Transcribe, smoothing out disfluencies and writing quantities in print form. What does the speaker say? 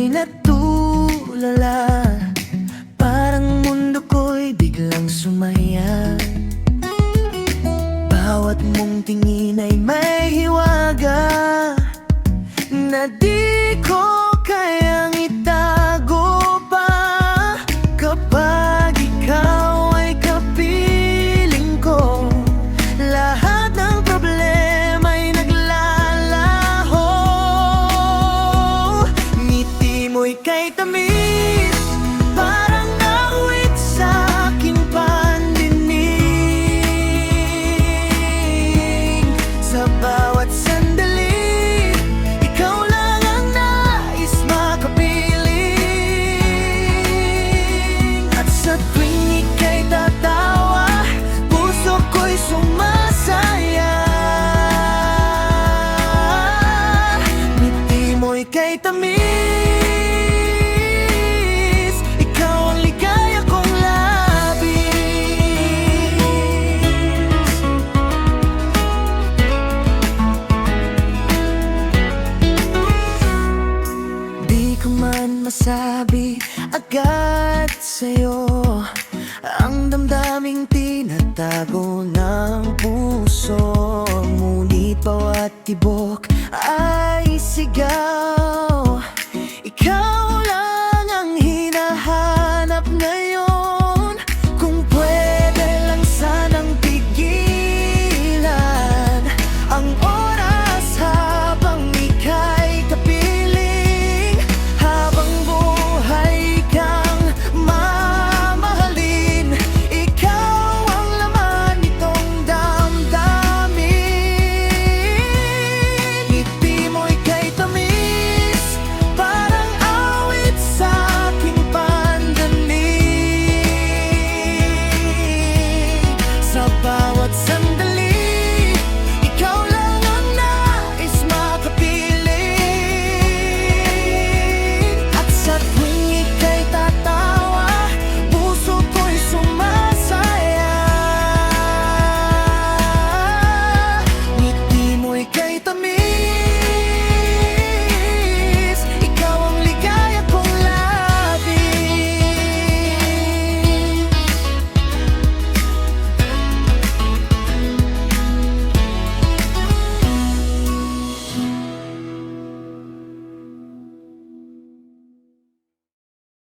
ako'y natulala, parang mundo ko'y biglang sumaya. Bawat mong tingin ay may hiwaga na di ko kayang itago pa. Kapag ikaw ay kapiling ko, lahat ng problema'y naglalaho. Ngiti mo'y kay tamis, parang nauwit sa aking pandinig. Sa bawat sandali, ikaw lang ang nais makapiling. At sa tuwing ika'y tatawa, puso ko'y sumasaya. Ngiti mo'y kay tamis, ikaw ang ligaya kong labis. Di ko man masabi agad sa'yo ang damdaming tinatago ng puso. Ngunit bawat tibok